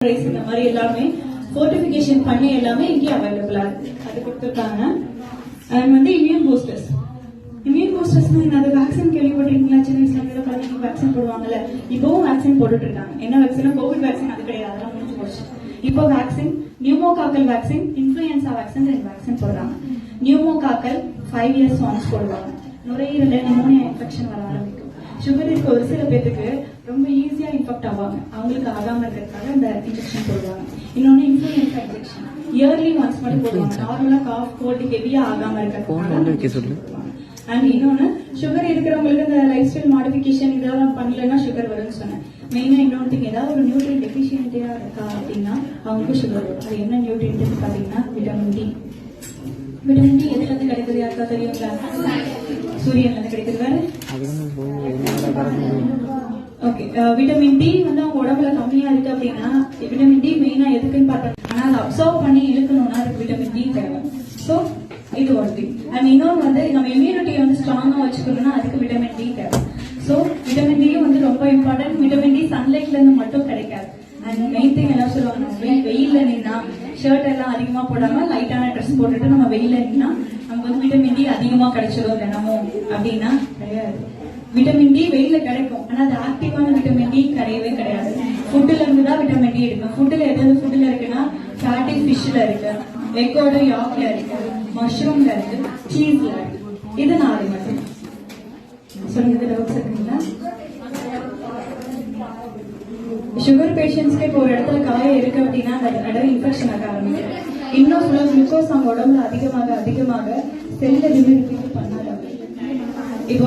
இந்த மாதிரி எல்லாமே ஃபோர்டிஃபிகேஷன் பண்ணி எல்லாமே இங்கே அவைலபிளா இருக்கு. அது கொடுத்துருக்காங்க. அண்ட் வந்து இம்யூன் பூஸ்டர்ஸ். இம்யூன் பூஸ்டர்ஸ்னா என்னது? வேக்சின் கேள்விப்பட்டிருக்கீங்களா? சின்ன வயசுல குழந்தைங்களுக்கு வேக்சின் போடுவாங்கல்ல, இப்பவும் வேக்சின் போட்டுட்டு இருக்காங்க. என்ன வேக்சின்? கோவிட் வேக்சின் அது கிடையாது, அதெல்லாம் முடிஞ்சு போச்சு. இப்போ vaccine, pneumococcal vaccine, influenza vaccine 2 vaccine போடுறாங்க. நியூமோகாக்கல் 5 years ஒன்ஸ் போடுவாங்க. நுரையீரல நிமோனியா இன்ஃபெக்ஷன் வர ஆரம்பிக்கும். சுகர் இருக்க ஒரு சில பேருக்கு ரொம்ப ஈஸியா இன்ஃபெக்ட் ஆவாங்க, அவங்களுக்கு ஆகாம இருக்கிறதுக்காக இந்த இன்ஜெக்ஷன் போடுவாங்க. இன்னொன்னு இன்ஃபுளுன்சா இன்ஜெக்ஷன் இயர்லி ஒன்ஸ் மட்டும் போடுவாங்க. நார்மலா காஃப் கோல்டு ஹெவியா ஆகாம இருக்கிறதுக்காக. அண்ட் இன்னொன்னு சுகர் இருக்கிறவங்களுக்கு இந்த லைஃப் ஸ்டைல் மாடிஃபிகேஷன் இதெல்லாம் பண்ணலன்னா சுகர் வரும்னு சொன்னேன். மெயினா இன்னொரு திங், ஏதாவது ஒரு நியூட்ரியன் டெபிஷியன்டியா இருக்கா அப்படின்னா அவங்களுக்கு சுகர் வரும். அது என்ன நியூட்ரியன் பாத்தீங்கன்னா விட்டமின் டி. விட்டமின் டி எதுல இருந்து கிடைக்குது யாருக்கா தெரியுங்களா? சூரியன்ல இருந்து கிடைக்குது. வேற ஓகே, விட்டமின் டி வந்து அவங்க உடம்புல கம்மியா இருக்கு அப்படின்னா விட்டமின் டி மெயினா எதுக்குன்னு பார்த்தா, ஆனா அதை அப்சர்வ் பண்ணி இழுக்கணும்னா அதுக்கு விட்டமின் டி தேவை. ஸோ இது ஒரு திங். அண்ட் இன்னொன்று வந்து நம்ம இம்யூனிட்டியை வந்து ஸ்ட்ராங்கா வச்சுக்கணும்னா அதுக்கு விட்டமின் டி தேவை. ஸோ விட்டமின் டியும் வந்து ரொம்ப இம்பார்ட்டன்ட். விட்டமின் டி சன்லைட்ல இருந்து மட்டும் கிடைக்காது. அண்ட் மெயின் திங் என்ன சொல்லுவாங்க, வெயில்ல நின்னா ஷர்ட் எல்லாம் அதிகமா போடாம லைட்டான ட்ரெஸ் போட்டுட்டு நம்ம வெயில்ல நின்னா நமக்கு வந்து விட்டமின் டி அதிகமா கிடைச்சிடும் தினமும் அப்படின்னா கிடையாது. விட்டமின் டி வெயில கிடைக்கும், ஆனா அது ஆக்டிவான விட்டமின் டி கிடையவே கிடையாது. ஃபுட்ல இருந்து தான் விட்டமின் டி எடுக்கும். ஃபுட்ல எதாவது ஃபுட்ல இருக்குன்னா ஃபேட்டி ஃபிஷ்ல இருக்கு, எக்கோட யாக்ல இருக்கு, மஷ்ரூம்ல இருக்கு, சீஸ்ல இருக்கு. இது 4 மட்டும். சொல்லுங்க, டவுட்ஸ் இருக்குங்களா? சுகர் பேஷண்ட்ஸ்க்கு இப்போ ஒரு இடத்துல காயம் இருக்கு அப்படின்னா அந்த இடம் இன்ஃபெக்ஷன் ஆக ஆரம்பிக்கும். இன்னும் ஃபுல்லா குளுக்கோஸ் அவங்க உடம்புல அதிகமாக செல்ல ரிப்பீட் பண்ணாரு. இப்போ